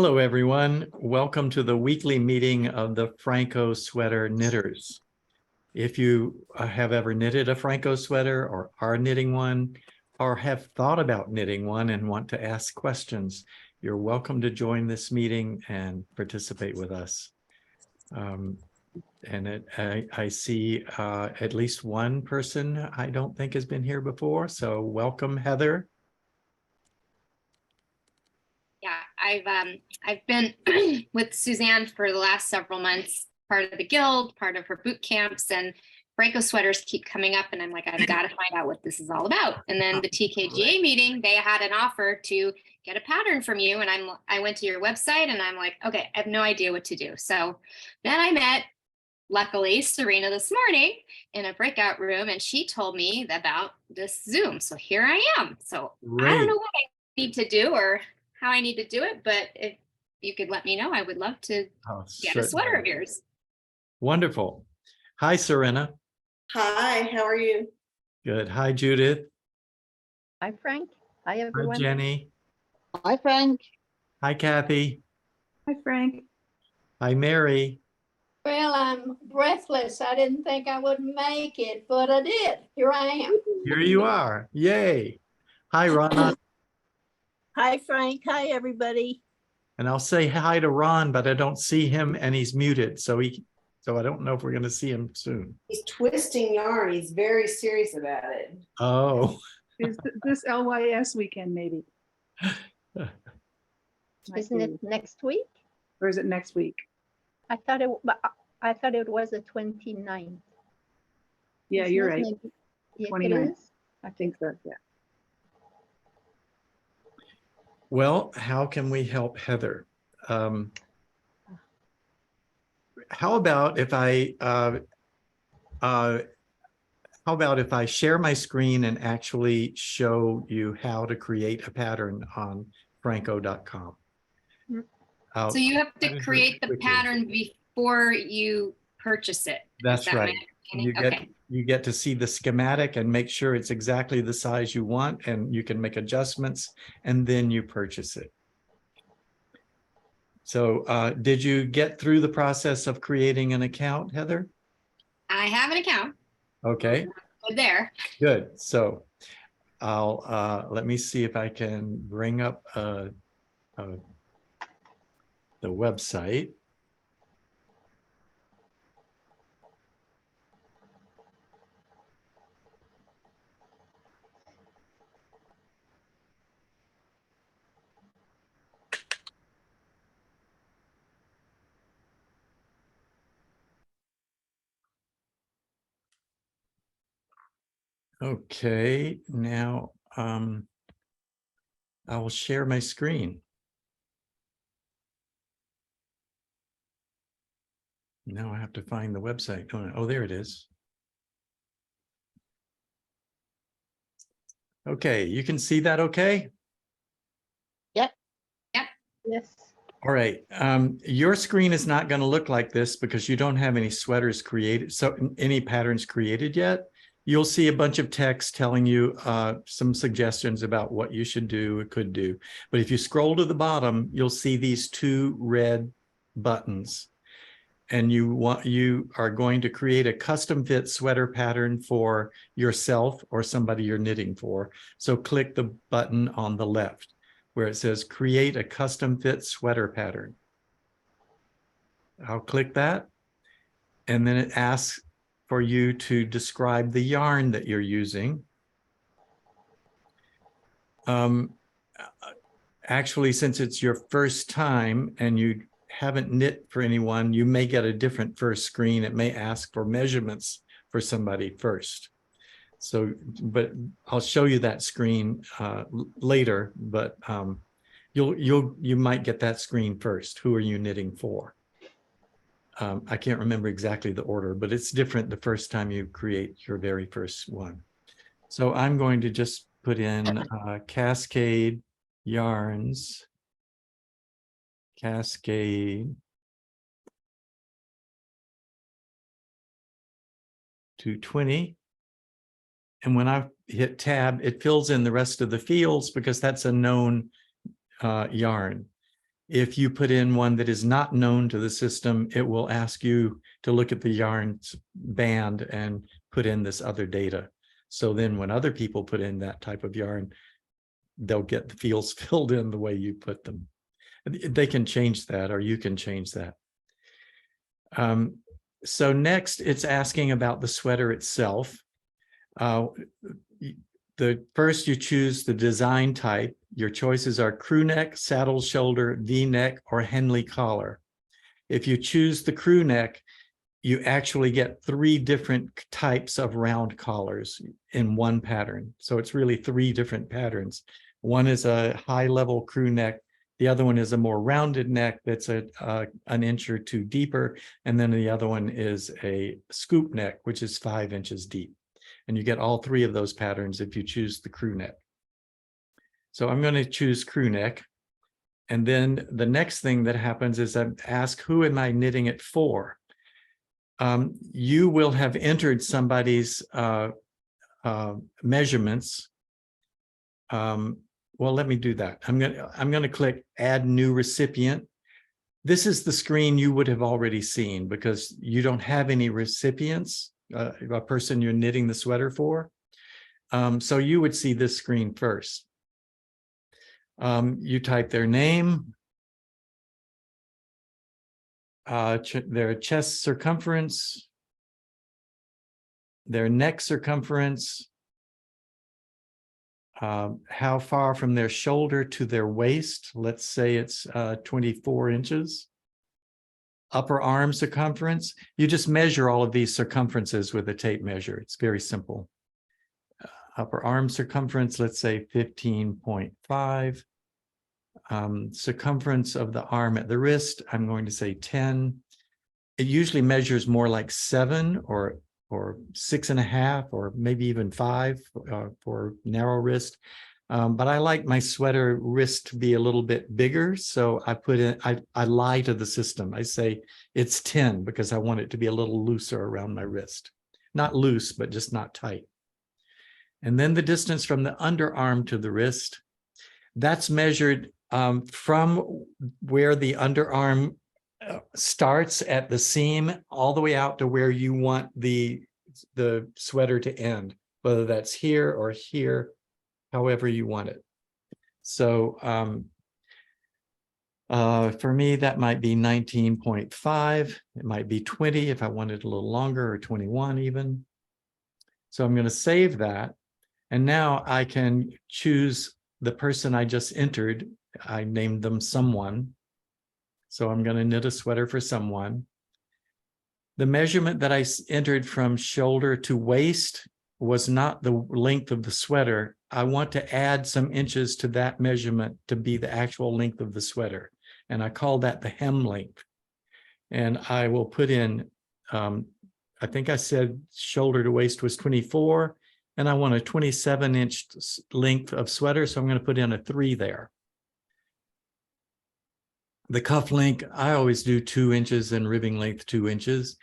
Hello, everyone. Welcome to the weekly meeting of the Phrancko Sweater Knitters. If you have ever knitted a Phrancko sweater or are knitting one or have thought about knitting one and want to ask questions, you're welcome to join this meeting and participate with us. I see at least one person I don't think has been here before, so welcome, Heather. Yeah, I've been with Suzanne for the last several months, part of the guild, part of her boot camps, and Phrancko sweaters keep coming up, and I'm like, I've got to find out what this is all about. And then the TKGA meeting, they had an offer to get a pattern from you, and I went to your website, and I'm like, okay, I have no idea what to do. So then I met, luckily, Serena this morning in a breakout room, and she told me about this Zoom. So here I am. So Great. I don't know what I need to do or how I need to do it, but if you could let me know, I would love to get a sweater of yours. Wonderful. Hi, Serena. Hi, how are you? Good. Hi, Judith. Hi, Frank. Hi, everyone. Hi, Jenny. Hi, Frank. Hi, Kathy. Hi, Frank. Hi, Mary. Well, I'm breathless. I didn't think I would make it, but I did. Here I am. Here you are. Yay. Hi, Ron. Hi, Frank. Hi, everybody. And I'll say hi to Ron, but I don't see him and he's muted. So I don't know if we're going to see him soon. He's twisting yarn. He's very serious about it. Oh. Is this LYS weekend, maybe? Isn't it next week? Or is it next week? I thought it was the 29th. Yeah, Isn't you're it? right. Maybe- it 29th. is? I think so, yeah. Well, how can we help Heather? How about if I share my screen and actually show you how to create a pattern on Phrancko.com? So you have to create the pattern before you purchase it. That's right. Okay. You get to see the schematic and make sure it's exactly the size you want, and you can make adjustments, and then you purchase it. So did you get through the process of creating an account, Heather? I have an account. Okay. Good there. Good. So I'll let me see if I can bring up the website. Okay, now I will share my screen. Now I have to find the website. Oh, there it is. Okay, you can see that okay? Yes. All right, your screen is not going to look like this because you don't have any sweaters created, so any patterns created yet. You'll see a bunch of text telling you some suggestions about what you should do or could do. But if you scroll to the bottom, you'll see these two red buttons. And you are going to create a custom fit sweater pattern for yourself or somebody you're knitting for. So click the button on the left where it says create a custom fit sweater pattern. I'll click that. And then it asks for you to describe the yarn that you're using. Actually, since it's your first time and you haven't knit for anyone, you may get a different first screen. It may ask for measurements for somebody first. So, but I'll show you that screen later, but you might get that screen first. Who are you knitting for? I can't remember exactly the order, but it's different the first time you create your very first one. So I'm going to just put in Cascade Yarns, Cascade 220. And when I hit tab, it fills in the rest of the fields because that's a known yarn. If you put in one that is not known to the system, it will ask you to look at the yarns band and put in this other data. So then when other people put in that type of yarn, they'll get the fields filled in the way you put them. They can change that, or you can change that. So next, it's asking about the sweater itself. First, you choose the design type. Your choices are crew neck, saddle shoulder, V-neck, or Henley collar. If you choose the crew neck, you actually get 3 different types of round collars in one pattern. So it's really 3 different patterns. One is a high-level crew neck. The other one is a more rounded neck that's an inch or 2 deeper. And then the other one is a scoop neck, which is 5 inches deep. And you get all 3 of those patterns if you choose the crew neck. So I'm going to choose crew neck. And then the next thing that happens is I ask, who am I knitting it for? You will have entered somebody's measurements. Well, let me do that. I'm going to click add new recipient. This is the screen you would have already seen because you don't have any recipients, a person you're knitting the sweater for. So you would see this screen first. You type their name, their chest circumference, their neck circumference, how far from their shoulder to their waist. Let's say it's 24 inches. Upper arm circumference. You just measure all of these circumferences with a tape measure. It's very simple. Upper arm circumference, let's say 15.5. Circumference of the arm at the wrist, I'm going to say 10. It usually measures more like 7 or 6.5 or maybe even 5 for narrow wrist. But I like my sweater wrist to be a little bit bigger. So I put in, I lie to the system. I say it's 10 because I want it to be a little looser around my wrist. Not loose, but just not tight. And then the distance from the underarm to the wrist, that's measured from where the underarm starts at the seam all the way out to where you want the sweater to end, whether that's here or here, however you want it. So for me, that might be 19.5. It might be 20 if I wanted a little longer, or 21 even. So I'm going to save that. And now I can choose the person I just entered. I named them someone. So I'm going to knit a sweater for someone. The measurement that I entered from shoulder to waist was not the length of the sweater. I want to add some inches to that measurement to be the actual length of the sweater. And I call that the hem length. And I will put in, I think I said shoulder to waist was 24, and I want a 27-inch length of sweater. So I'm going to put in a 3 there. The cuff length, I always do 2 inches and ribbing length 2 inches.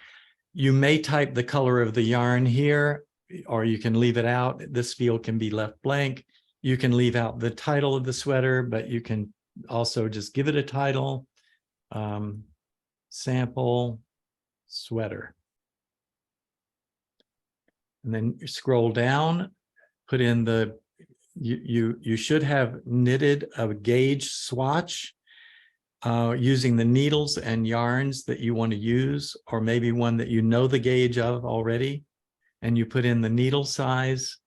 You may type the color of the yarn here, or you can leave it out. This field can be left blank. You can leave out the title of the sweater, but you can also just give it a title. Sample sweater. And then scroll down, put in the, you should have knitted a gauge swatch using the needles and yarns that you want to use, or maybe one that you know the gauge of already. And you put in the needle size,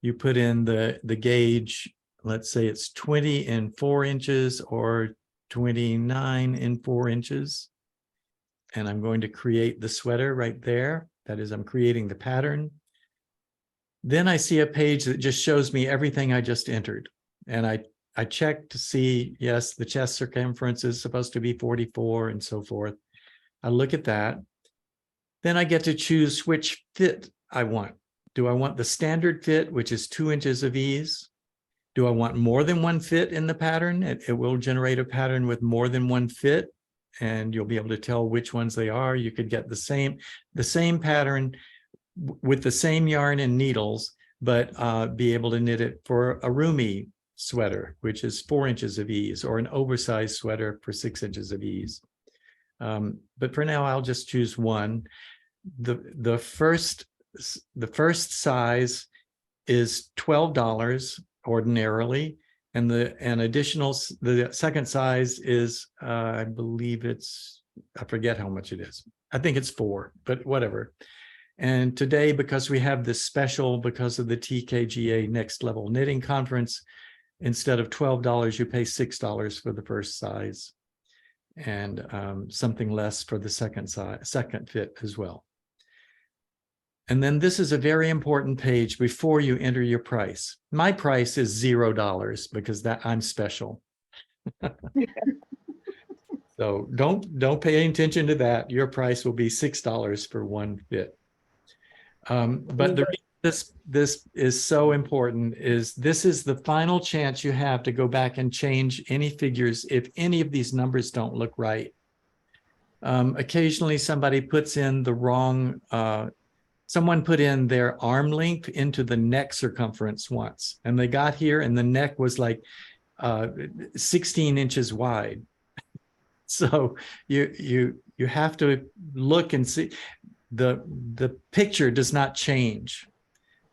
you put in the gauge, let's say it's 20 in 4 inches or 29 in 4 inches. And I'm going to create the sweater right there. That is, I'm creating the pattern. Then I see a page that just shows me everything I just entered. And I check to see, yes, the chest circumference is supposed to be 44 and so forth. I look at that. Then I get to choose which fit I want. Do I want the standard fit, which is 2 inches of ease? Do I want more than one fit in the pattern? It will generate a pattern with more than one fit, and you'll be able to tell which ones they are. You could get the same pattern with the same yarn and needles, but be able to knit it for a roomy sweater, which is 4 inches of ease, or an oversized sweater for 6 inches of ease. But for now, I'll just choose one. The first size is $12 ordinarily, and the second size is I believe I forget how much it is. I think it's 4, but whatever. And today, because we have this special, because of the TKGA Next Level Knitting Conference, instead of $12, you pay $6 for the first size, and something less for the second fit as well. And then this is a very important page before you enter your price. My price is $0 because I'm special. So don't pay any attention to that. Your price will be $6 for one fit. But the reason this is so important is this is the final chance you have to go back and change any figures if any of these numbers don't look right. Occasionally somebody puts in the wrong, someone put in their arm length into the neck circumference once, and they got here and the neck was like 16 inches wide. So you have to look and see. The picture does not change.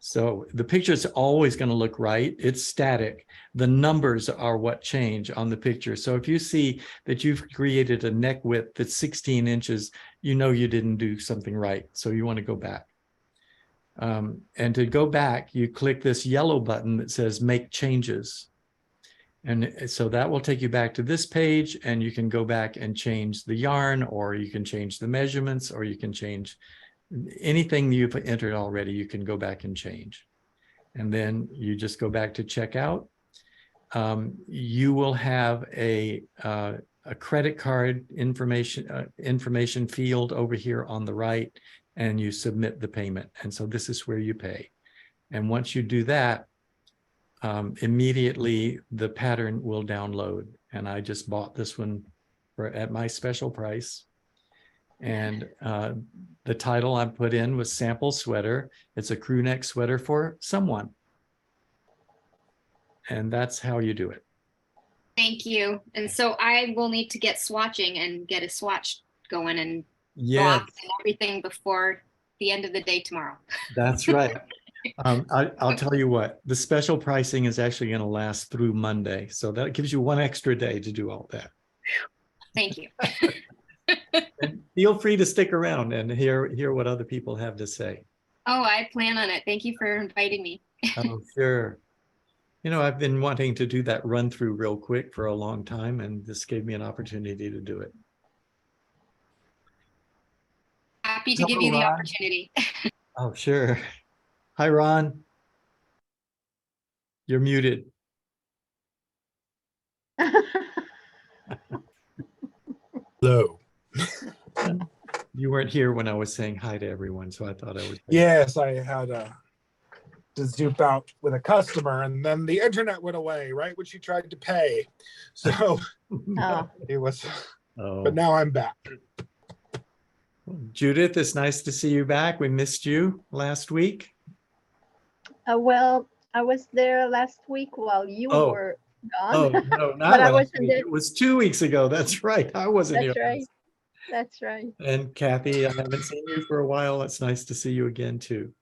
So the picture is always going to look right. It's static. The numbers are what change on the picture. So if you see that you've created a neck width that's 16 inches, you know you didn't do something right. So you want to go back. And to go back, you click this yellow button that says Make Changes. And so that will take you back to this page, and you can go back and change the yarn, or you can change the measurements, or you can change anything you've entered already. You can go back and change. And then you just go back to checkout. You will have a credit card information field over here on the right, and you submit the payment. And so this is where you pay. And once you do that, immediately the pattern will download. And I just bought this one at my special price. And the title I put in was Sample Sweater. It's a crew neck sweater for someone. And that's how you do it. Thank you. And so I will need to get swatching and get a swatch going and Yes, block and everything before the end of the day tomorrow. that's right. I'll tell you what, the special pricing is actually going to last through Monday. So that gives you one extra day to do all that. Thank you. And feel free to stick around and hear what other people have to say. Oh, I plan on it. Thank you for inviting me. Oh, sure. You know, I've been wanting to do that run through real quick for a long time, and this gave me an opportunity to do it. Happy to give you the opportunity. Oh, sure. Hi, Ron. You're muted. Hello. You weren't here when I was saying hi to everyone, so I thought I was. Yes, I had to zoop out with a customer, and then the internet went away right when she tried to pay. So Oh, it was, Oh. but now I'm back. Judith, it's nice to see you back. We missed you last week. well, I was there last week while you Oh. were Oh, gone. no, not But I last wasn't week. there. It was 2 weeks ago. That's right. I wasn't That's here. right. That's right. And Kathy, I haven't seen you for a while. It's nice to see you again, too.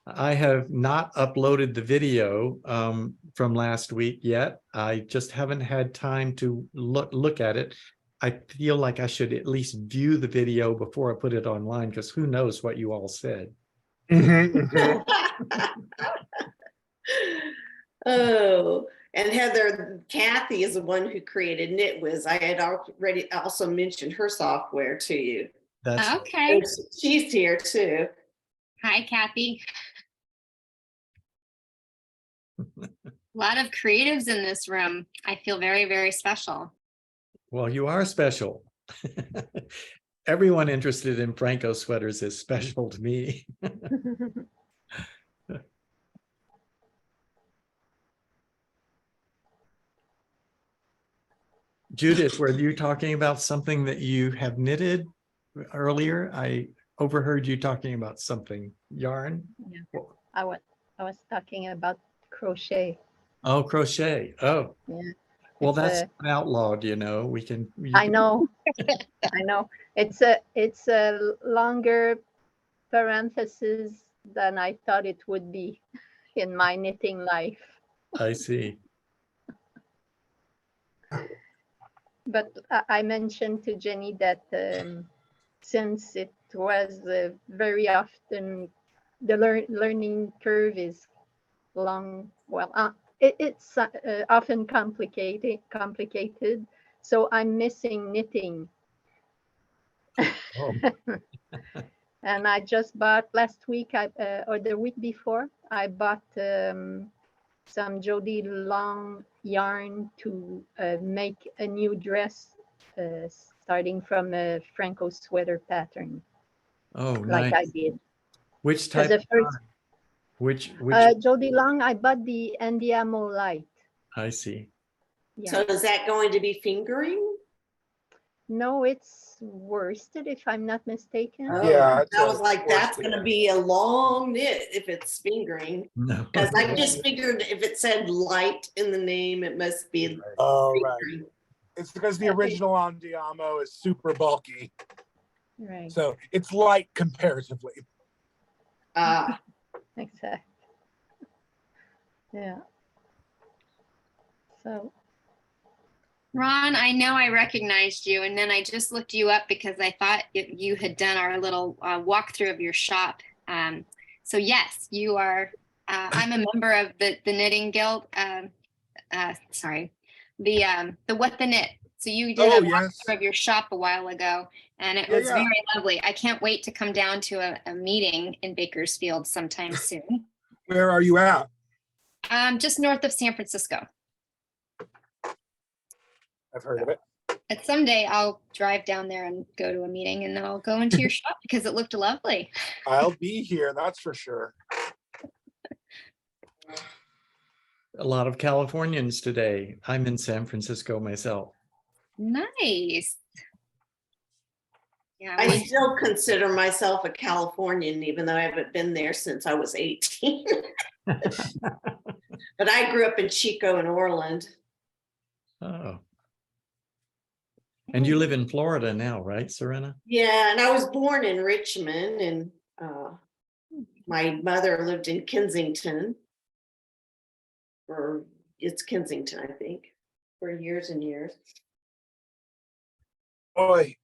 I have not uploaded the video from last week yet. I just haven't had time to look at it. I feel like I should at least view the video before I put it online, because who knows what you all said. Oh, and Heather, Kathy is the one who created KnitWiz. I had already also mentioned her software to you. That's Okay. She's here too. Hi, Kathy. A lot of creatives in this room. I feel very, very special. well, you are special. Everyone interested in Phrancko sweaters is special to me. Judith, were you talking about something that you have knitted earlier? I overheard you talking about something, yarn. Yeah. I was talking about crochet. Oh, crochet. Oh, Yeah. well, It's that's a- not outlawed, you know, I know. I know. It's a longer parenthesis than I thought it would be in my knitting life. I see. But I mentioned to Jenny that since it was very often the learning curve is long, well, it's often complicated. So I'm missing knitting. Oh, And I just bought last week, or the week before, I bought some Jody Long yarn to make a new dress, starting from a Phrancko sweater pattern, oh, like I nice. did. Which Because type? the first, Which? Jody Long, I bought the Andiamo Light. I see. Yeah. So is that going to be fingering? No, it's worsted, if I'm not mistaken. Oh, Yeah, I was like, that's worsted. gonna be a long knit if it's fingering. No. Because I just figured if it said light in the name, it must be Oh, right. fingering. It's because the original Andiamo is super bulky, Right, so it's light comparatively. exactly. Yeah. So, Ron, I know I recognized you, and then I just looked you up because I thought you had done our little walkthrough of your shop. So yes, you are. I'm a member of the Knitting Guild. Sorry, the What the Knit. So you did Oh, a yes. walkthrough of your shop a while ago, and it Yeah, was yeah. very lovely. I can't wait to come down to a meeting in Bakersfield sometime soon. Where are you at? Just north of San Francisco. I've heard of it. And someday I'll drive down there and go to a meeting, and then I'll go into your shop because it looked lovely. I'll be here, that's for sure. A lot of Californians today. I'm in San Francisco myself. Nice. Yeah, I still consider myself a Californian, even though I haven't been there since I was 18. But I grew up in Chico and Orland. Oh. And you live in Florida now, right, Serena? Yeah, and I was born in Richmond, and my mother lived in Kensington, or it's Kensington, I think, for years and years. Boy.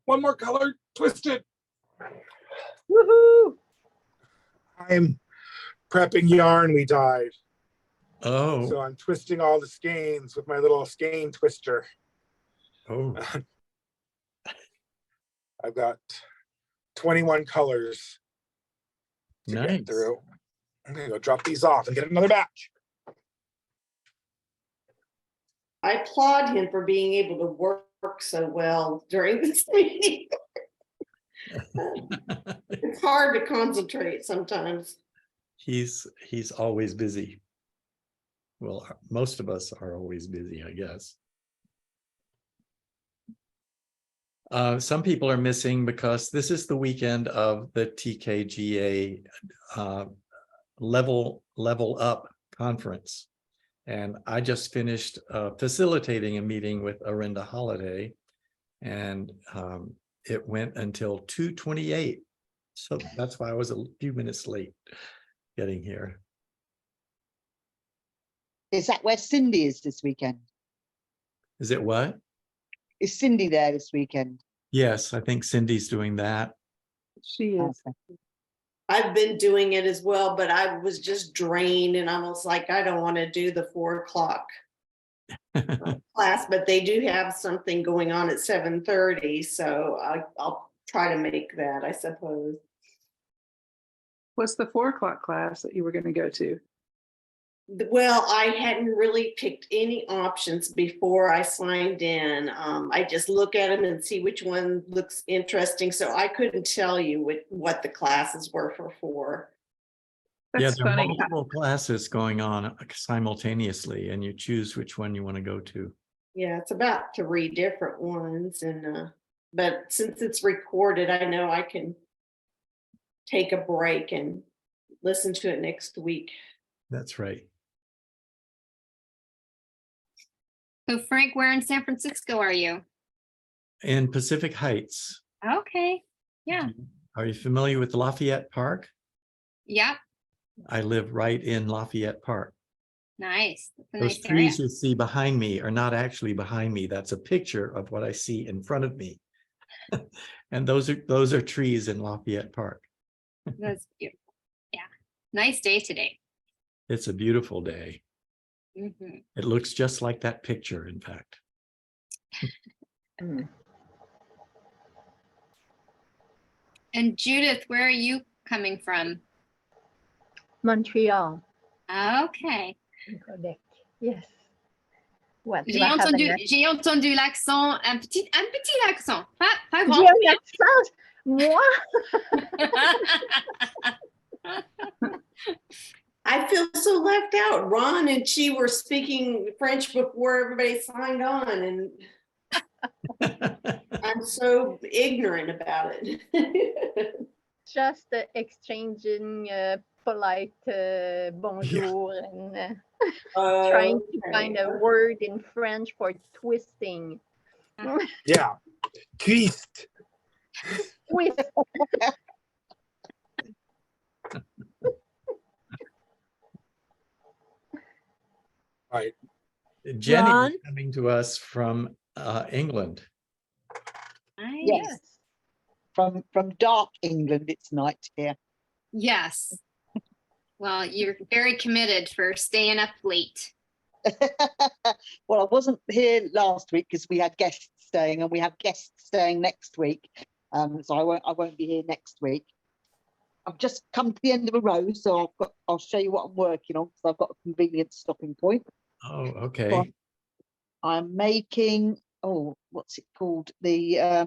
One more color, twisted. woohoo! I'm prepping yarn we dyed. Oh, So I'm twisting all the skeins with my little skein twister. oh, I've got 21 colors to nice. get through. I'm gonna go drop these off and get another batch. I applaud him for being able to work so well during this meeting. It's hard to concentrate sometimes. He's always busy. Well, most of us are always busy, I guess. Some people are missing because this is the weekend of the TKGA Level Up conference. And I just finished facilitating a meeting with Arinda Holiday, and it went until 2:28. So that's why I was a few minutes late getting here. Is that where Cindy is this weekend? Is it what? Is Cindy there this weekend? Yes, I think Cindy's doing that. She is. Okay. I've been doing it as well, but I was just drained, and I was like, I don't want to do the 4 o'clock class, but they do have something going on at 7:30, so I'll try to make that, I suppose. What's the 4 o'clock class that you were going to go to? Well, I hadn't really picked any options before I signed in. I just look at them and see which one looks interesting. So I couldn't tell you what the classes were for 4. Yeah, That's there are funny. multiple classes going on simultaneously, and you choose which one you want to go to. Yeah, it's about 3 different ones, and but since it's recorded, I know I can take a break and listen to it next week. That's right. So Frank, where in San Francisco are you? In Pacific Heights. Okay. Yeah. Are you familiar with Lafayette Park? Yep. I live right in Lafayette Park. Nice. That's a Those nice area. trees you see behind me are not actually behind me. That's a picture of what I see in front of me. And those are trees in Lafayette Park. That's beautiful. Yeah. Nice day today. It's a beautiful day. Mhm. It looks just like that picture, in fact. Mm. And Judith, where are you coming from? Montreal, Okay. Quebec. Yes. What? Do I have J'ai entendu l'accent, un petit accent. Pas J'ai grand. un accent, moi? I feel so left out. Ron and she were speaking French before everybody signed on, and I'm so ignorant about it. Just exchanging polite bonjour and trying to find a word in French for twisting. Yeah. Twist. Twist. Right. Jenny Ron? is coming to us from England. Nice. Yes. From dark England, it's night here. Yes. Well, you're very committed for staying up late. Well, I wasn't here last week because we had guests staying, and we have guests staying next week. So I won't be here next week. I've just come to the end of a row, so I'll show you what I'm working on, because I've got a convenient stopping point. Oh, okay. Well, I'm making, what's it called? The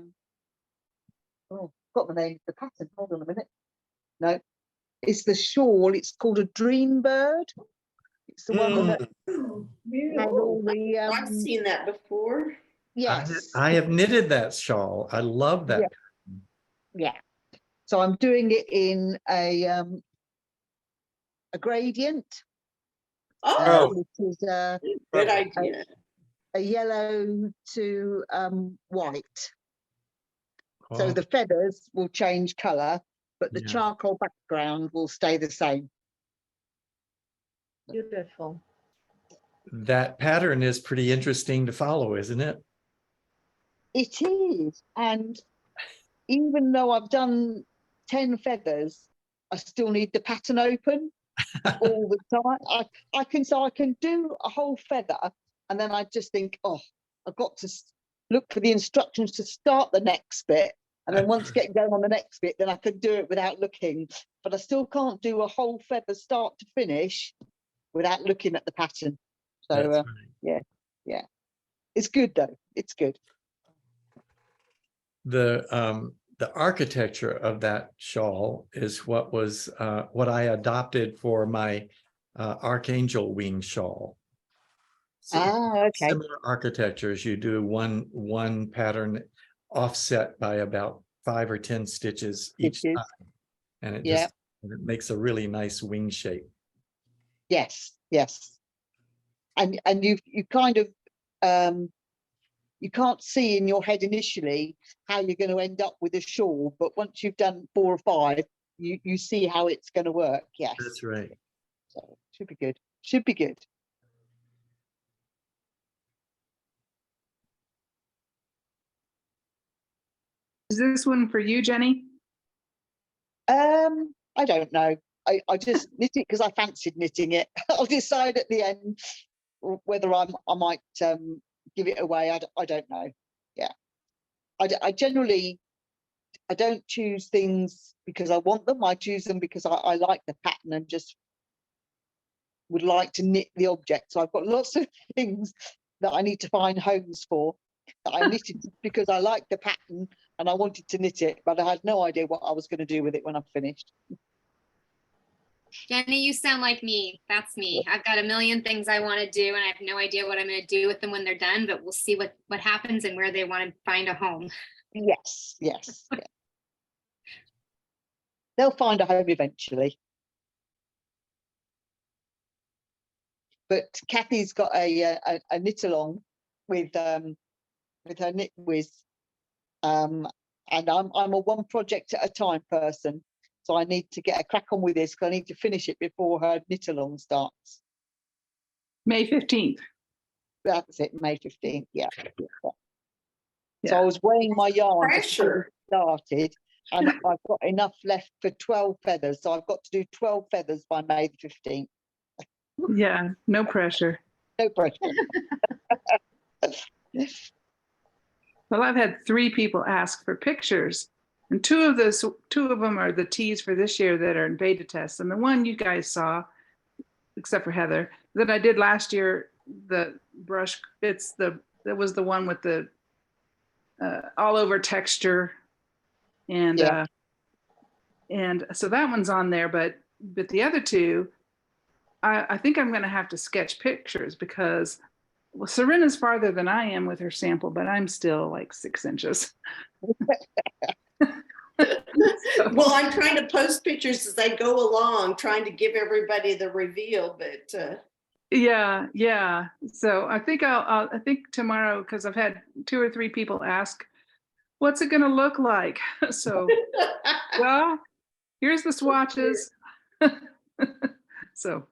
got the name of the pattern. Hold on a minute. No, it's the shawl. It's called a dream bird. It's the one that had all the I've seen that before. yes. I have knitted that shawl. I love that. Yeah. So I'm doing it in a gradient. Oh, Which is good idea. a yellow to white. So Oh, the feathers will change colour, but the Yeah. charcoal background will stay the same. Beautiful. that pattern is pretty interesting to follow, isn't it? It is. And even though I've done 10 feathers, I still need the pattern open all the time. I can do a whole feather, and then I just think, I've got to look for the instructions to start the next bit. And then once getting going on the next bit, then I can do it without looking. But I still can't do a whole feather start to finish without looking at the pattern. So That's right. yeah, it's good though. It's good. The architecture of that shawl is what I adopted for my archangel wing shawl. So Okay. similar architectures. You do one pattern offset by about 5 or 10 stitches each Stitches. time, and it Yeah. it makes a really nice wing shape. Yes. And you kind of you can't see in your head initially how you're going to end up with a shawl, but once you've done 4 or 5, you see how it's going to work. Yes, That's right. so should be good. Should be good. Is this one for you, Jenny? I don't know. I just knit it because I fancied knitting it. I'll decide at the end whether I might give it away. I don't know. Yeah, I generally I don't choose things because I want them. I choose them because I like the pattern and just would like to knit the object. So I've got lots of things that I need to find homes for that I knitted because I like the pattern and I wanted to knit it, but I had no idea what I was going to do with it when I finished. Jenny, you sound like me. That's me. I've got a million things I want to do, and I have no idea what I'm going to do with them when they're done, but we'll see what happens and where they want to find a home. Yes. They'll find a home eventually. but Kathy's got a knit along with her knit whiz, and I'm a one project at a time person, so I need to get a crack on with this because I need to finish it before her knit along starts. May 15th. That's it, May 15th. Yeah. So Yeah. I was weighing my yarn before Pressure. we started, and I've got enough left for 12 feathers, so I've got to do 12 feathers by May the 15th. Yeah, no pressure. No pressure. Well, I've had 3 people ask for pictures, and 2 of them are the teas for this year that are in beta tests. And the one you guys saw, except for Heather, that I did last year, the brush, that was the one with the all over texture, and Yeah. And so that one's on there, but the other 2, I think I'm going to have to sketch pictures because, well, Serena's farther than I am with her sample, but I'm still like 6 inches. Well, I'm trying to post pictures as I go along, trying to give everybody the reveal, but Yeah. So I think I think tomorrow, because I've had 2 or 3 people ask, what's it going to look like? So, well, here's the swatches. So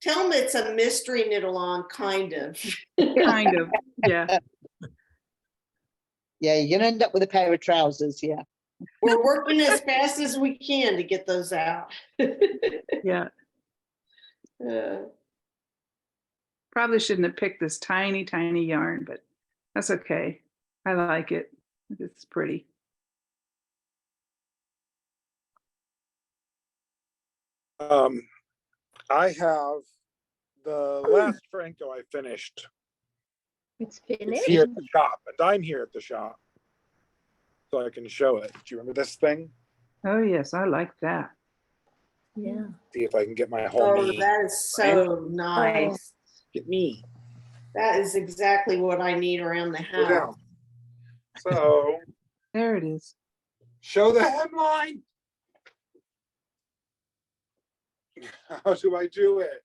tell them it's a mystery knit along, kind of. kind of, yeah. Yeah, you're gonna end up with a pair of trousers. Yeah. We're working as fast as we can to get those out. Yeah. Probably shouldn't have picked this tiny, tiny yarn, but that's okay. I like it. It's pretty. I have the last Phrancko I finished. It's It's finished. here at the shop, and I'm here at the shop, so I can show it. Do you remember this thing? Oh yes, I like that. Yeah. See if I can get my whole Oh, me. that is so nice. Get me. That is exactly what I need around the Go down. house. So There it is. show the headline. How do I do it?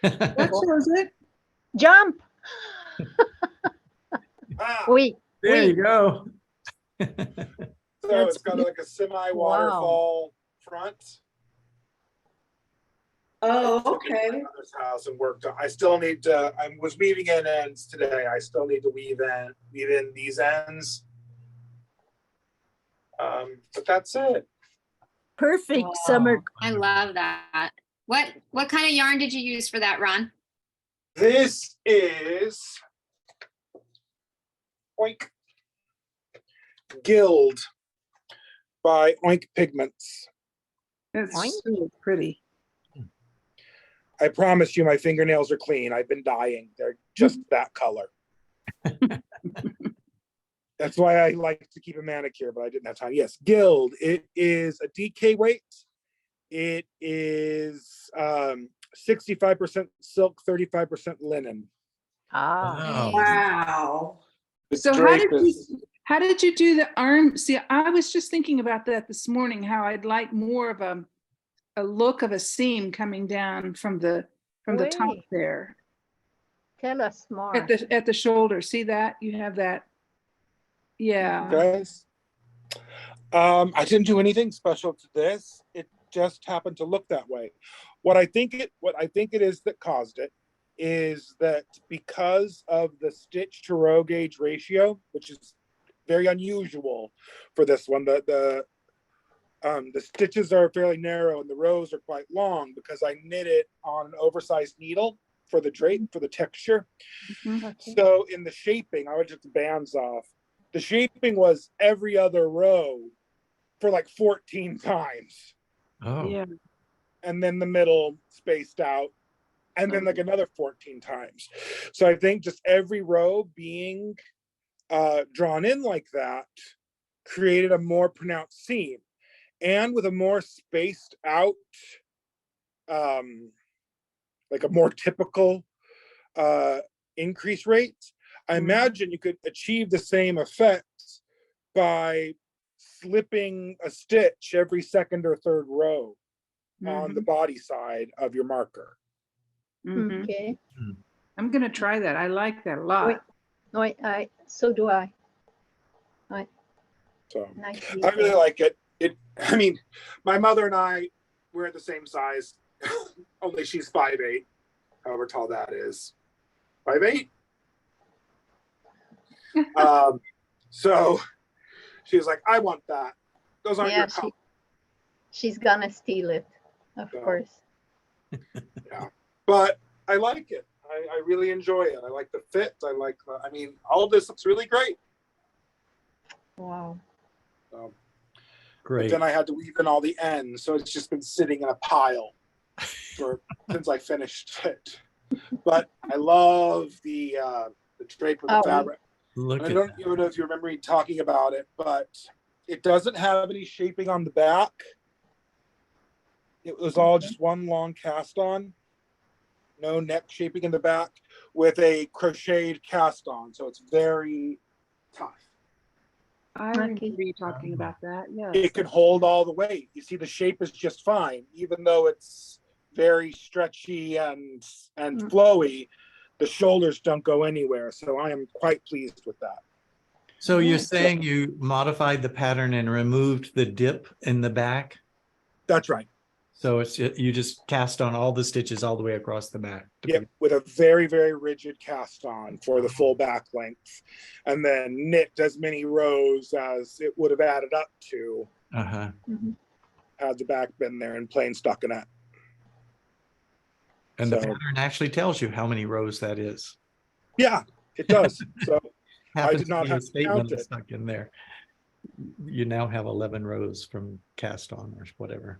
That shows it. Jump. Ah, Oui. There oui. you go. so That's it's got like a semi-waterfall front. Oh, I took it to okay. my mother's house and worked on. I still need to. I was weaving in ends today. I still need to weave in these ends. But that's it. Perfect Wow. summer. I love that. What kind of yarn did you use for that, Ron? This is Oink Guild by Oink Pigments. It's Oink. so pretty. I promise you my fingernails are clean. I've been dyeing. They're just that color. That's why I like to keep a manicure, but I didn't have time. Yes, Guild. It is a DK weight. It is 65% silk, 35% linen. Ah. Wow. Wow. It's So draped how did you do the arm? See, I was just thinking about that this morning, how I'd like more of a look of a seam coming down from the top Oui. there Tell us more. at the shoulder. See that? You have that. Yeah. guys. I didn't do anything special to this. It just happened to look that way. What I think it is that caused it is that because of the stitch to row gauge ratio, which is very unusual for this one, the stitches are fairly narrow and the rows are quite long because I knit it on an oversized needle for the drape, for the texture. Mhm. Okay. So in the shaping, I would take the bands off. The shaping was every other row for like 14 times. Oh, Yeah. And then the middle spaced out. And then like another 14 times. So I think just every row being drawn in like that created a more pronounced seam. And with a more spaced out, like a more typical increase rate, I imagine you could achieve the same effect by slipping a stitch every second or third row on the body side of your marker. Mhm. Okay. I'm gonna try that. I like that a lot. Wait, so do I. So Nice I really detail. like it. I mean, my mother and I, we're the same size, only she's 5'8", however tall that is. 5'8". So she was like, I want that. Those aren't Yeah, your colors. she's gonna steal it, of So, course. yeah. But I like it. I really enjoy it. I like the fit. I mean, all of this looks really great. Wow. But Great. then I had to weave in all the ends, so it's just been sitting in a pile since I finished it. But I love the drape of the fabric. Look And I at don't that. even know if you remember me talking about it, but it doesn't have any shaping on the back. It was all just one long cast on, no neck shaping in the back, with a crocheted cast on. So it's very tough. I remember you talking about that. Yes. It can hold all the weight. You see, the shape is just fine, even though it's very stretchy and flowy. The shoulders don't go anywhere, so I am quite pleased with that. So you're saying you modified the pattern and removed the dip in the back? That's right. So it's you just cast on all the stitches all the way across the back. Yep, with a very, very rigid cast on for the full back length, and then knit as many rows as it would have added up to had the back been there and plain stockinette. And the pattern actually tells you how many rows that is. Yeah, it does. So I Happens did not to be have a to statement count it. stuck in there. You now have 11 rows from cast on or whatever.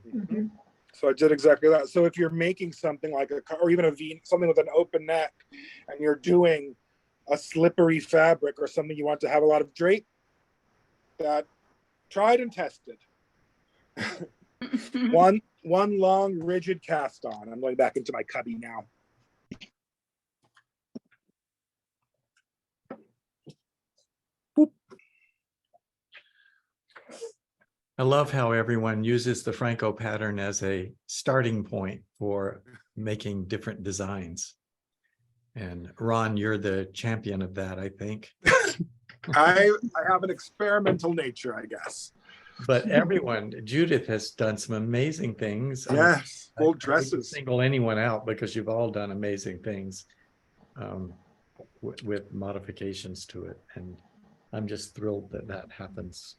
So I did exactly that. So if you're making something like or even a V, something with an open neck, and you're doing a slippery fabric or something you want to have a lot of drape, that tried and tested. one long rigid cast on. I'm going back into my cubby now. Boop. I love how everyone uses the Phrancko pattern as a starting point for making different designs. And Ron, you're the champion of that, I think. I have an experimental nature, I guess. But everyone, Judith has done some amazing things. Yes, I full wouldn't dresses. single anyone out because you've all done amazing things with modifications to it. And I'm just thrilled that that happens.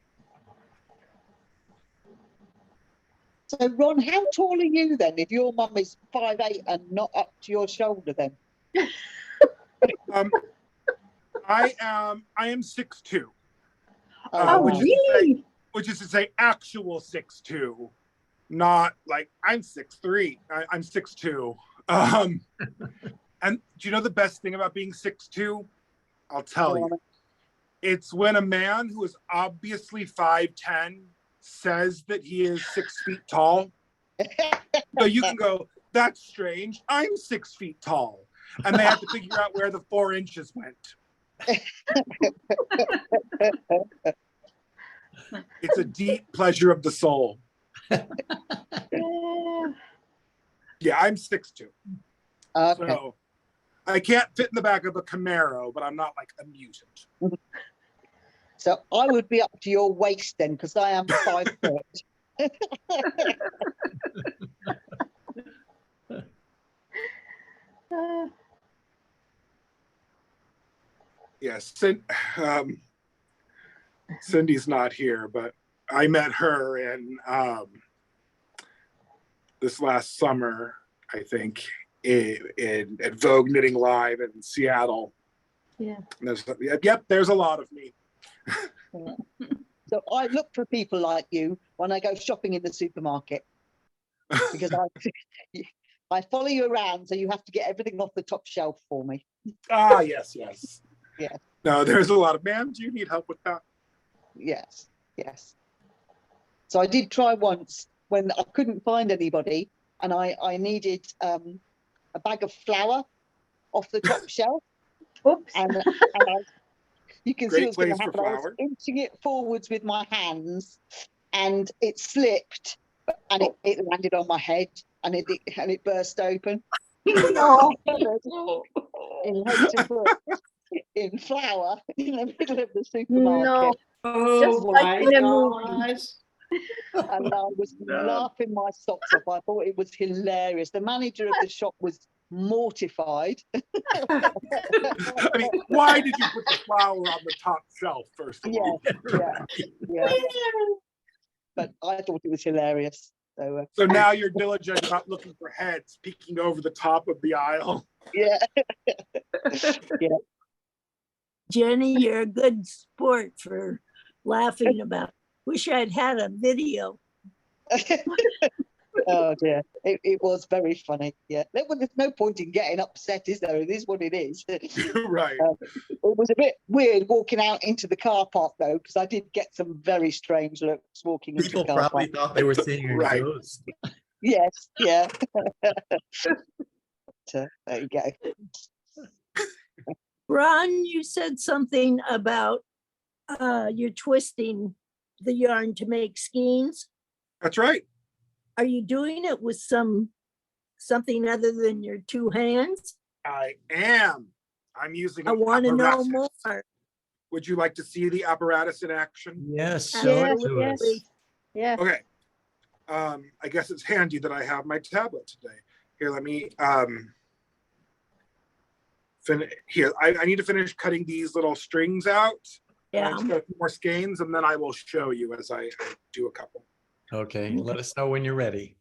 So Ron, how tall are you then? If your mum is 5'8" and not up to your shoulder, then? I am 6'2". Really? Which is to say actual 6'2", not like I'm 6'3". I'm 6'2". And do you know the best thing about being 6'2"? I'll tell you. It's when a man who is obviously 5'10" says that he is 6 feet tall. So you can go, that's strange. I'm 6 feet tall. And they have to figure out where the 4 inches went. It's a deep pleasure of the soul. Yeah, I'm 6'2". Okay. So I can't fit in the back of a Camaro, but I'm not like a mutant. So I would be up to your waist then, because I am 5 foot. Yes, Cindy's not here, but I met her in this last summer, I think, at Vogue Knitting Live in Seattle. Yeah. Yep, there's a lot of me. So I look for people like you when I go shopping in the supermarket, because I follow you around, so you have to get everything off the top shelf for me. Ah, yes. Yeah. No, there's a lot of, ma'am, do you need help with that? Yes. So I did try once when I couldn't find anybody, and I needed a bag of flour off the top shelf. Oops. And you can see Great what's going to place for happen. I was flour. inching it forwards with my hands, and it slipped, and it landed on my head, and it burst open. No, in hope to put in flour in the middle of the supermarket. No, Oh Just like my in a movie. gosh. And I was laughing my socks off. I thought it was hilarious. The manager of the shop was mortified. I mean, why did you put the flour on the top shelf first of all? Yeah. But I thought it was hilarious. So now you're diligent about looking for heads peeking over the top of the aisle. Yeah. Jenny, you're a good sport for laughing about. Wish I'd had a video. Oh dear, it was very funny. Yeah, there's no point in getting upset, is there? It is what it is. Right. It was a bit weird walking out into the car park though, because I did get some very strange looks walking into People the car probably park. thought they were seeing a Right. ghost. Yes, yeah. There you go. Ron, you said something about you're twisting the yarn to make skeins. That's right. Are you doing it with something other than your two hands? I am. I'm using I an want to know apparatus. more. Would you like to see the apparatus in action? Yes, show it to us. Absolutely. Yeah. Okay. I guess it's handy that I have my tablet today. Here, let me here. I need to finish cutting these little strings out. I Yeah. just got a few more skeins, and then I will show you as I do a couple. Okay, let us know when you're ready.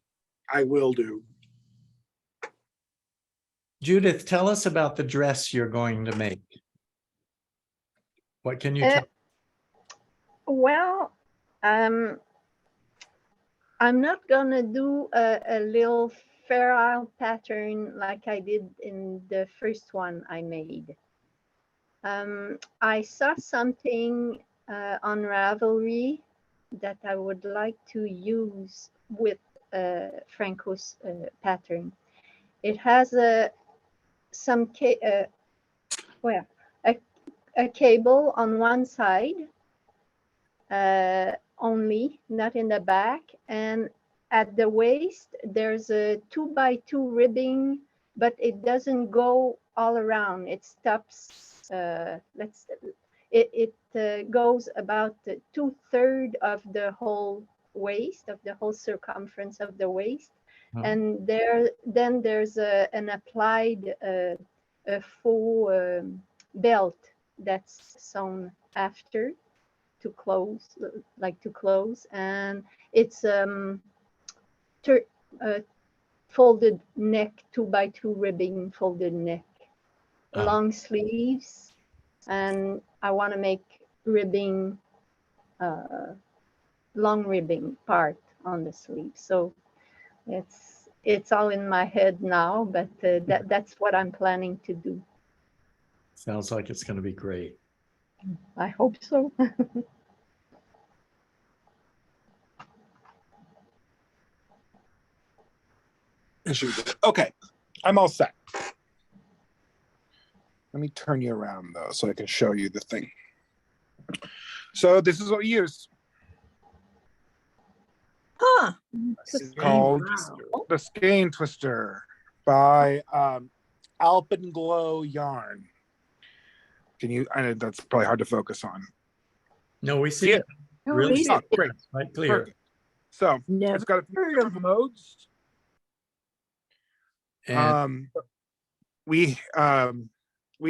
I will do. Judith, tell us about the dress you're going to make. What can you tell? Well, I'm not gonna do a little feral pattern like I did in the first one I made. I saw something on Ravelry that I would like to use with Phrancko's pattern. It has a cable on one side only, not in the back, and at the waist there's a 2x2 ribbing, but it doesn't go all around. It stops. It goes about 2/3 of the whole waist, of the whole circumference of the waist. Oh. And then there's an applied a full belt that's sewn after to close, and it's folded neck, 2x2 ribbing, folded neck, long sleeves, and I want to make ribbing, long ribbing part on the sleeve. So it's all in my head now, but that's what I'm planning to do. Sounds like it's going to be great. I hope so. Okay, I'm all set. Let me turn you around though, so I can show you the thing. So this is what we use. Huh. This is called the Skein Twister by Alpenglow Yarn. Can you? I know that's probably hard to focus on. No, we see it. Really? Oh, great. Right, clear. Perfect. So Never it's got a few heard of different modes. And We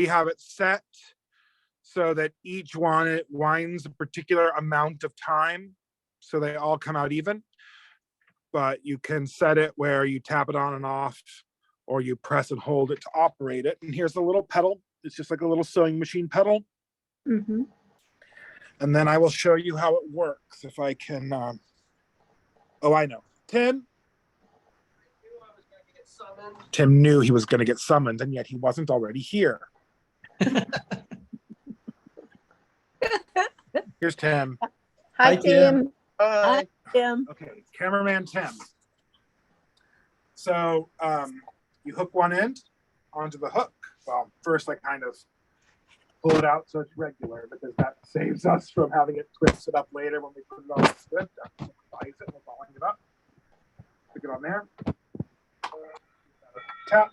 have it set so that each one it winds a particular amount of time, so they all come out even. But you can set it where you tap it on and off, or you press and hold it to operate it. And here's the little pedal. It's just like a little sewing machine pedal. Mm-hmm. And then I will show you how it works if I can. Oh, I know. Tim knew he was going to get summoned, and yet he wasn't already here. Here's Tim. Hi, Hi, Tim. Tim. Bye. Okay, cameraman Tim. So you hook one end onto the hook. Well, first I kind of pull it out so it's regular, because that saves us from having it twisted up later when we put it on the script. We're balling it up. Stick it on there. Tap.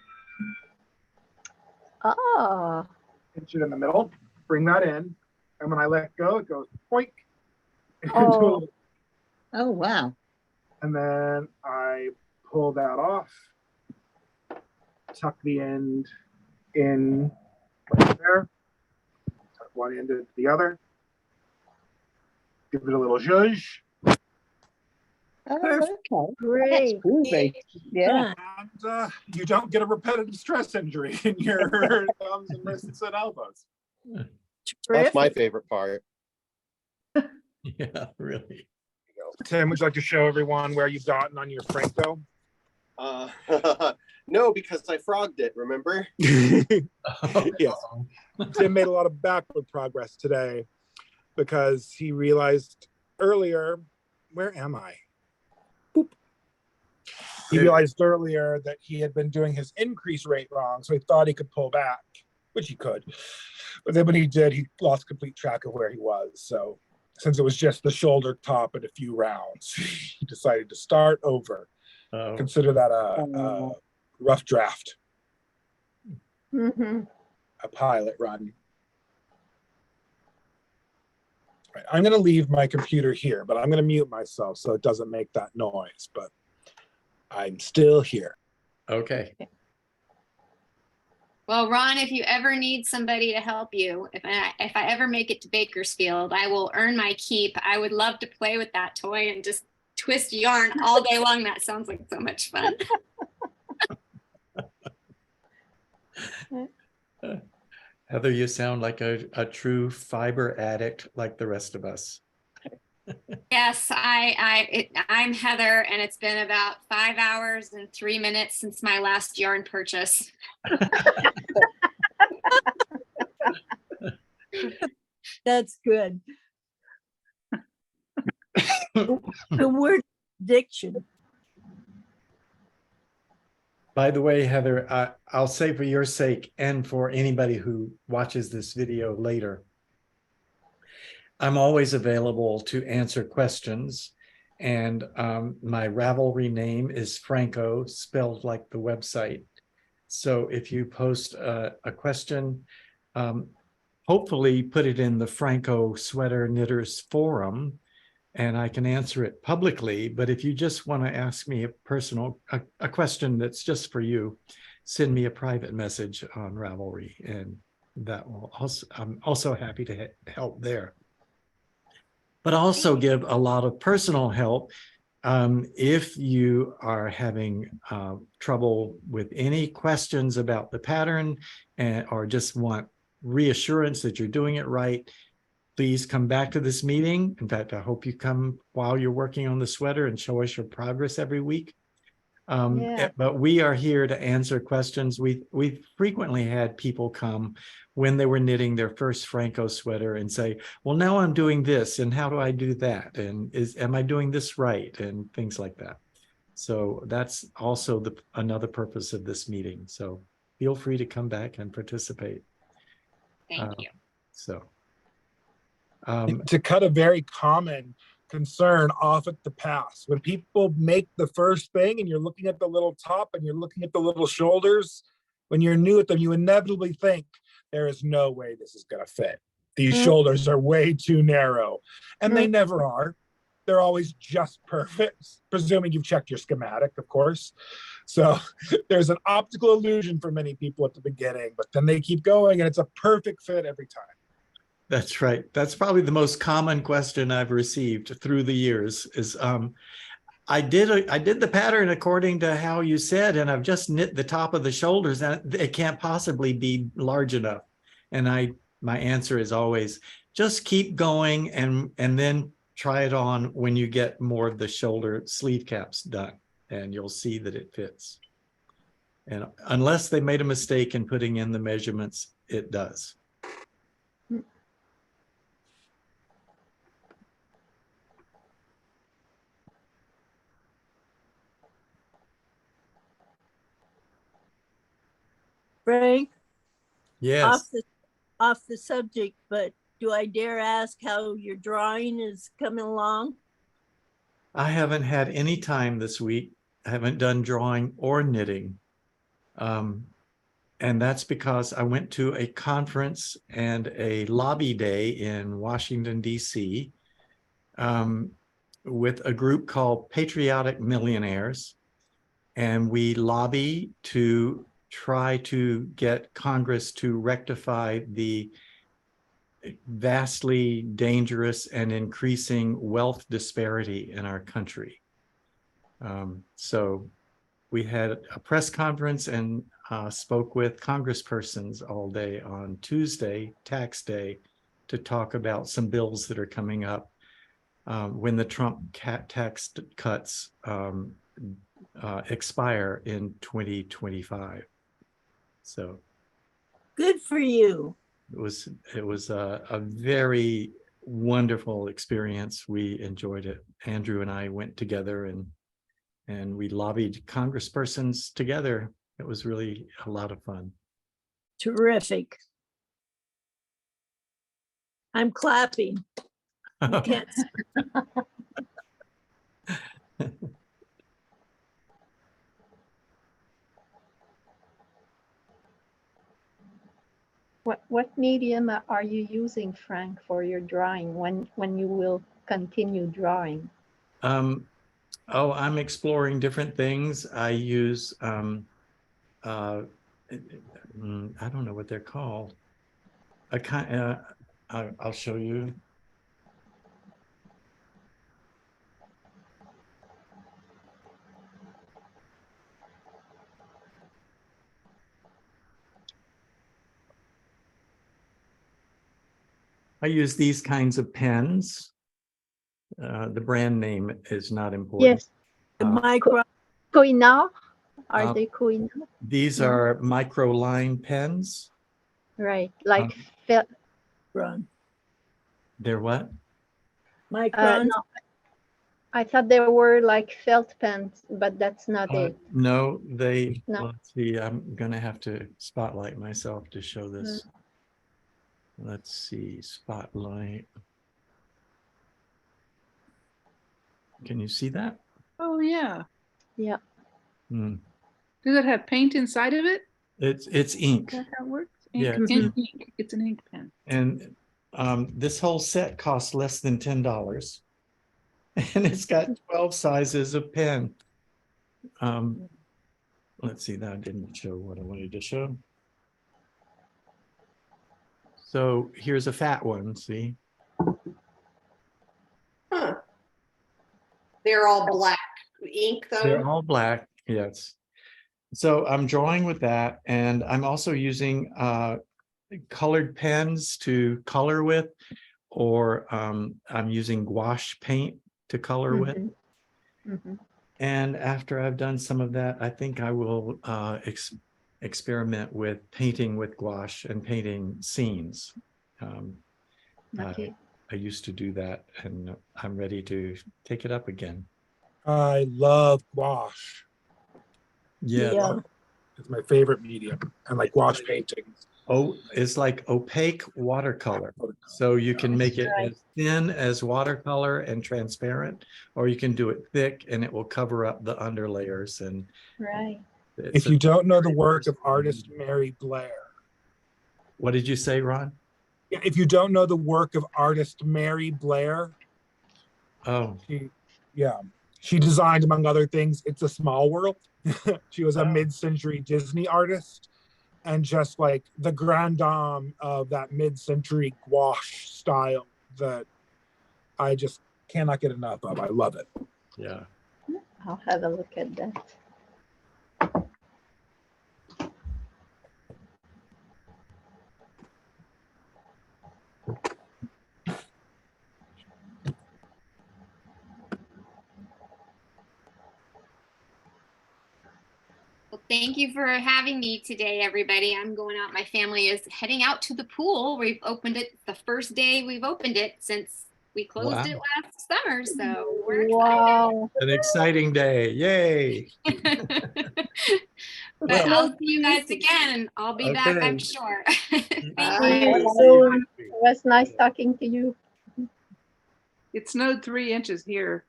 Oh, Pinch it in the middle, bring that in, and when I let go, it goes poink. Oh. Oh, wow. And then I pull that off, tuck the end in right there, tuck one end into the other, give it a little zhuzh. Oh, Perfect. okay. That's great. groovy. Yeah. And you don't get a repetitive stress injury in your thumbs and wrists and elbows. That's my Terrific. favorite part. Yeah, really. Tim, would you like to show everyone where you've gotten on your Phrancko? No, because I frogged it, remember? Yes. Uh-oh. Tim made a lot of backward progress today because he realized earlier, where am I? Boop. He realized earlier that he had been doing his increase rate wrong, so he thought he could pull back, which he could. But then when he did, he lost complete track of where he was. So since it was just the shoulder top and a few rounds, he decided to start over. Oh. Consider that a rough draft, Mm-hmm. a pilot run. Right, I'm going to leave my computer here, but I'm going to mute myself so it doesn't make that noise. But I'm still here. Okay. Well, Ron, if you ever need somebody to help you, if I ever make it to Bakersfield, I will earn my keep. I would love to play with that toy and just twist yarn all day long. That sounds like so much fun. Heather, you sound like a true fiber addict like the rest of us. Yes, I'm Heather, and it's been about 5 hours and 3 minutes since my last yarn purchase. That's good. The word addiction. By the way, Heather, I'll say for your sake and for anybody who watches this video later, I'm always available to answer questions. And my Ravelry name is Phrancko, spelled like the website. So if you post a question, hopefully put it in the Phrancko Sweater Knitters Forum, and I can answer it publicly. But if you just want to ask me a question that's just for you, send me a private message on Ravelry, and that will also, I'm also happy to help there. But also give a lot of personal help if you are having trouble with any questions about the pattern or just want reassurance that you're doing it right. Please come back to this meeting. In fact, I hope you come while you're working on the sweater and show us your progress every week. Yeah. But we are here to answer questions. We've frequently had people come when they were knitting their first Phrancko sweater and say, well, now I'm doing this, and how do I do that? And am I doing this right? And things like that. So that's also another purpose of this meeting. So feel free to come back and participate. Thank you. To cut a very common concern off at the pass, when people make the first thing and you're looking at the little top and you're looking at the little shoulders, when you're new at them, you inevitably think there is no way this is going to fit. These shoulders are way too narrow, and they never are. They're always just perfect, presuming you've checked your schematic, of course. So there's an optical illusion for many people at the beginning, but then they keep going and it's a perfect fit every time. That's right. That's probably the most common question I've received through the years is, I did the pattern according to how you said, and I've just knit the top of the shoulders, and it can't possibly be large enough. And my answer is always, just keep going and then try it on when you get more of the shoulder sleeve caps done, and you'll see that it fits. And unless they made a mistake in putting in the measurements, it does. Frank, Yes. off the subject, but do I dare ask how your drawing is coming along? I haven't had any time this week. I haven't done drawing or knitting. And that's because I went to a conference and a lobby day in Washington, D.C. With a group called Patriotic Millionaires. And we lobby to try to get Congress to rectify the vastly dangerous and increasing wealth disparity in our country. So we had a press conference and spoke with congresspersons all day on Tuesday, tax day, to talk about some bills that are coming up when the Trump tax cuts expire in 2025. So Good for you. it was a very wonderful experience. We enjoyed it. Andrew and I went together and we lobbied congresspersons together. It was really a lot of fun. Terrific. I'm clapping. You can't see. What medium are you using, Frank, for your drawing when you will continue drawing? Oh, I'm exploring different things. I use I don't know what they're called. I'll show you. I use these kinds of pens. The brand name is not important. Yes, The micro. Koina. Are they Koina? These No. are micro line pens. Right, like felt. Run. They're what? Microns. No, I thought they were like felt pens, but that's not it. No, No. let's see, I'm gonna have to spotlight myself to show this. Let's see, spotlight. Can you see that? Oh, yeah. Yeah. Hmm. Does it have paint inside of it? It's ink. Is that how it works? Yeah, Ink. it's Ink. It's an ink pen. And this whole set costs less than $10. And it's got 12 sizes of pen. Let's see, that didn't show what I wanted to show. So here's a fat one, see? Huh. They're all black ink They're though. all black, yes. So I'm drawing with that, and I'm also using colored pens to color with, or I'm using gouache paint to color with. And after I've done some of that, I think I will experiment with painting with gouache and painting scenes. Okay. I used to do that, and I'm ready to take it up again. I love gouache. Yeah. It's my favorite medium, and like gouache paintings. Oh, it's like opaque watercolor. So you can make it as thin as watercolor and transparent, or you can do it thick and it will cover up the underlayers. And right. If you don't know the work of artist Mary Blair. What did you say, Ron? Yeah, if you don't know the work of artist Mary Blair. Oh. She designed, among other things, It's a Small World. She was a mid-century Disney artist, and just like the grand dame of that mid-century gouache style that I just cannot get enough of. I love it. Yeah. I'll have a look at that. Well, thank you for having me today, everybody. I'm going out. My family is heading out to the pool. We've opened it the first day we've opened it since we closed it last summer. So we're excited. Wow. An exciting day. Yay. But I'll see you guys again. I'll be back, I'm sure. Thank you. It was nice talking to you. It snowed 3 inches here.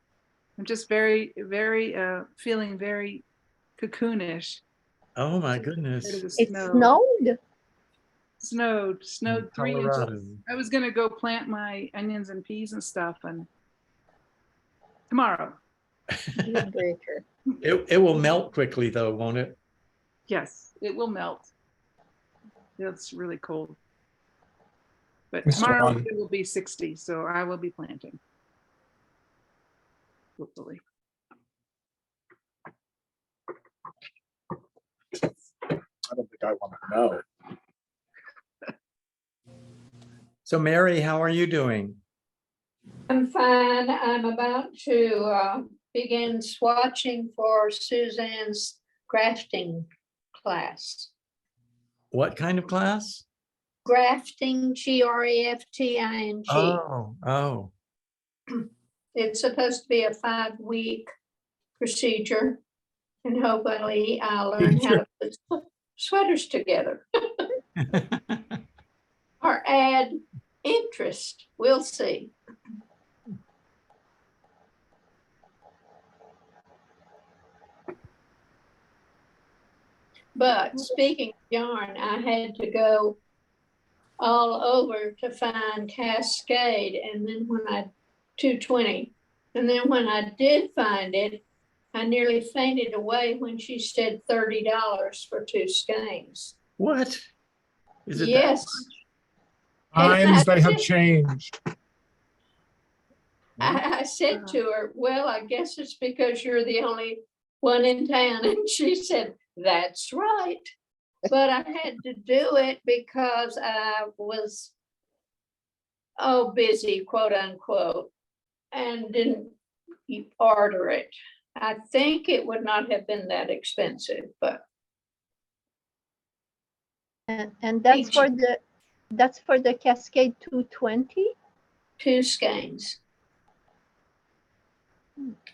I'm just very, very feeling very cocoonish. Oh my Part goodness. of the It snow. snowed. Snowed 3 Colorado. inches. I was gonna go plant my onions and peas and stuff, and tomorrow. Deal breaker. It will melt quickly though, won't it? Yes, it will melt. It's really cold. But Mr. tomorrow One. it will be 60, so I will be planting. Hopefully. I don't think I want to know. So Mary, how are you doing? I'm fine. I'm about to begin swatching for Suzanne's crafting class. What kind of class? Grafting, grafting. Oh. It's supposed to be a 5-week procedure, and hopefully I'll learn how to put sweaters together or add interest. We'll see. But speaking of yarn, I had to go all over to find Cascade, and then when I 220, and then when I did find it, I nearly fainted away when she said $30 for 2 skeins. What? Is it Yes. Times they have changed. I said to her, well, I guess it's because you're the only one in town. And she said, that's right. But I had to do it because I was, busy, quote unquote, and didn't order it. I think it would not have been that expensive, but And that's for the Cascade 220. 2 skeins.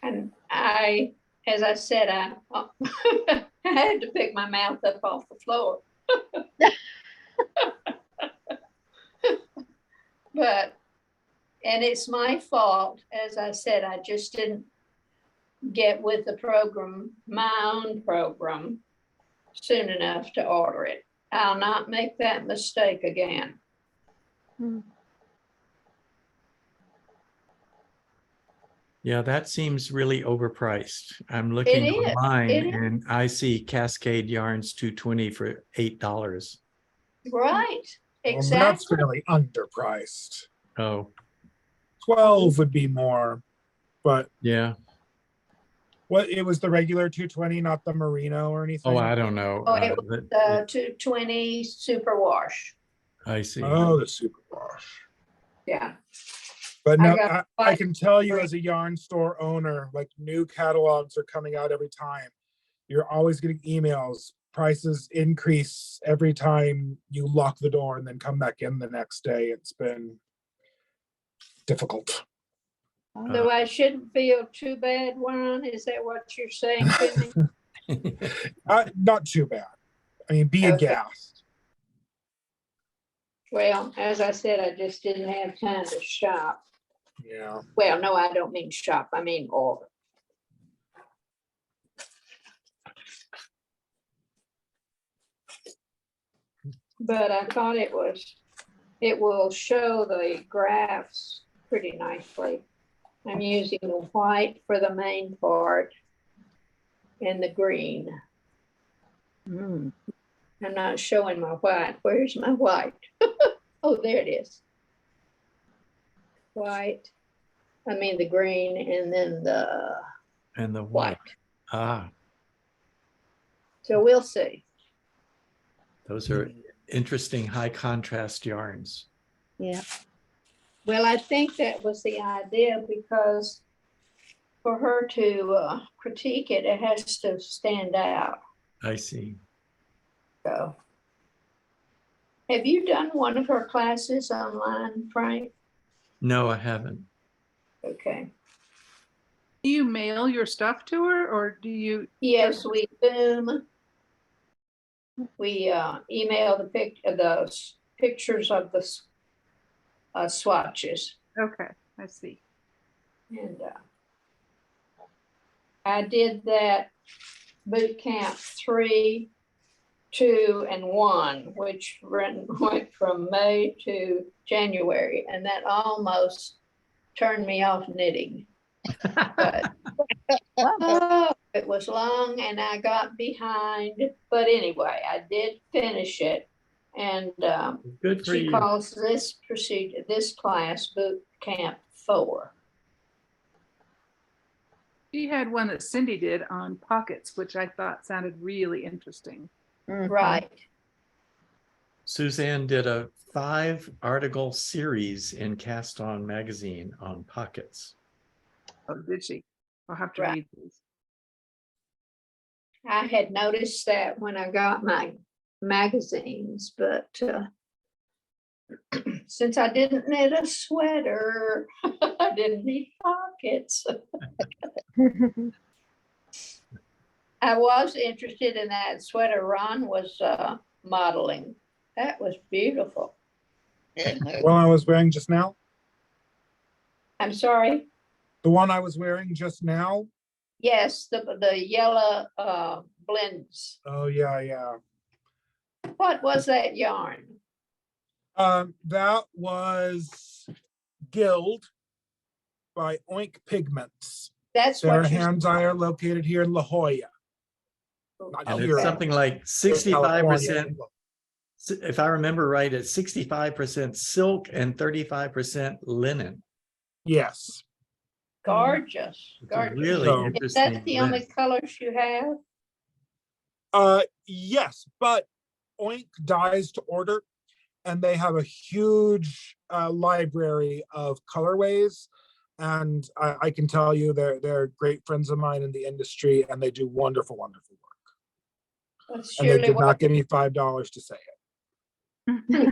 And as I said, I had to pick my mouth up off the floor. And it's my fault. As I said, I just didn't get with the program, my own program, soon enough to order it. I'll not make that mistake again. Yeah, that seems really overpriced. I'm looking It is. online It is. and I see Cascade yarns 220 for $8. Right, Well, that's exactly. really underpriced. Oh, 12 would be more, but yeah. what, it was the regular 220, not the merino or anything? Oh, I don't know. Oh, it was the 220 super wash. I see. Oh, the super wash. Yeah. But I no, got I can tell you as a yarn store owner, like new catalogs are coming out every time. You're always getting emails. Prices increase every time you lock the door and then come back in the next day. It's been difficult. So I shouldn't feel too bad, Juan? Is that what you're saying to me? Not too bad. I mean, be Okay. aghast. Well, as I said, I just didn't have time to shop. Yeah. Well, no, I don't mean shop. I mean order. But I thought it will show the graphs pretty nicely. I'm using the white for the main part and the green. I'm not showing my white. Where's my white? Oh, there it is. White. I mean the green and then the white. Ah, so we'll see. those are interesting high contrast yarns. Yeah. Well, I think that was the idea because for her to critique it, it has to stand out. I see. So, have you done one of her classes online, Frank? No, I haven't. Okay. Do you mail your stuff to her, or do you? Yes, we Zoom. We email the pictures of the swatches. Okay, I see. And I did that boot camp 3 2 and 1, which went from May to January, and that almost turned me off knitting. But oh, it was long and I got behind, but anyway, I did finish it. And Good for she you. calls this procedure, this class boot camp 4. She had one that Cindy did on pockets, which I thought sounded really interesting. Right. Suzanne did a 5-article series in Cast On magazine on pockets. Oh, did she? I'll have to Right. read these. I had noticed that when I got my magazines, but since I didn't knit a sweater, I didn't need pockets. I was interested in that sweater Ron was modeling. That was beautiful. One I was wearing just now, I'm sorry. the one I was wearing just now. Yes, the yellow blends. Oh, yeah. What was that yarn? That was Guild by Oink Pigments. That's Their what hand dye are located here in La Jolla. Not And here, it's something like California. 65%, if I remember right, it's 65% silk and 35% linen. Yes. gorgeous, It's a gorgeous. really So- Is interesting. that the only linen. colors you have? Yes, but Oink dyes to order, and they have a huge library of colorways. And I can tell you, they're great friends of mine in the industry, and they do wonderful, wonderful work. That's And they surely did not what give me $5 to say it.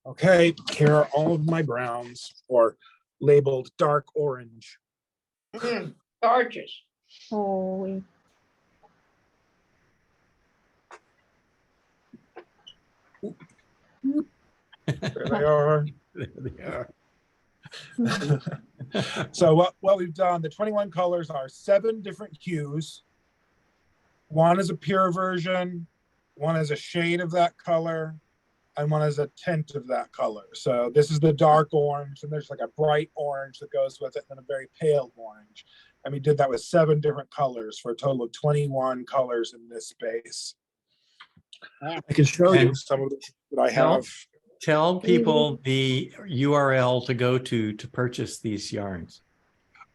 Okay, here are all of my browns, or labeled dark orange. gorgeous. Oh, There they are. There they are. So what we've done, the 21 colors are 7 different hues. One is a pure version, one is a shade of that color, and one is a tint of that color. So this is the dark orange, and there's like a bright orange that goes with it, and then a very pale orange. And we did that with 7 different colors for a total of 21 colors in this space. I can show you And some of the that I tell- have. Tell people the URL to go to purchase these yarns.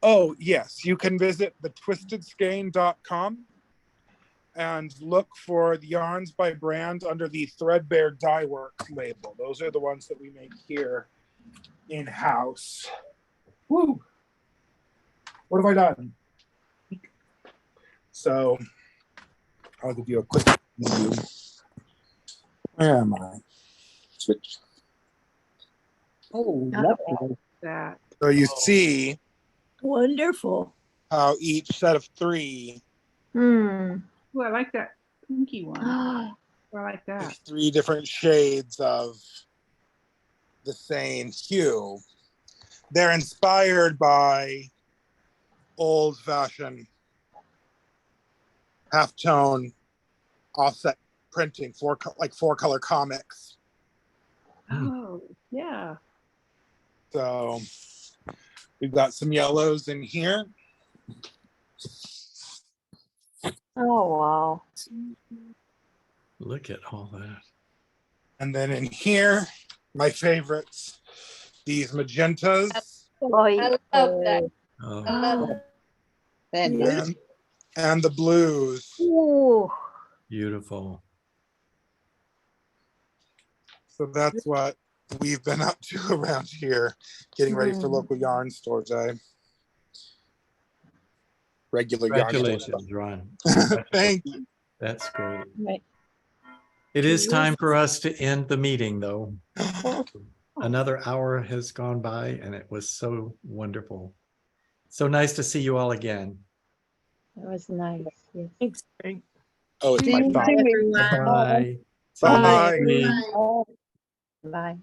Oh, yes, you can visit thetwistedskein.com and look for the yarns by brand under the Threadbare Dye Works label. Those are the ones that we make here in-house. Woo! What have I done? So I'll give you a quick view. Where am I? Switch. Oh, lovely. That. So you see Wonderful. how each set of 3 Hmm. Oh, I like that pinky one. Ah, I like that. is 3 different shades of the same hue. They're inspired by old-fashioned halftone offset printing, 4-color comics. Oh, yeah. So we've got some yellows in here. oh, wow. Look at all that. And then in here, my favorites, these magentas I love that. Oh, I love that. Then and the blues. Ooh. beautiful. So that's what we've been up to around here, getting ready for local yarn store day. Regular yarn store. Congratulations, Ron. Thank you. That's great. Right. It is time for us to end the meeting, though. Another hour has gone by, and it was so wonderful. So nice to see you all again. That was nice. Yes. Thanks. Oh, it's my See you, thought. everyone. Bye. Bye. See you next week. Bye.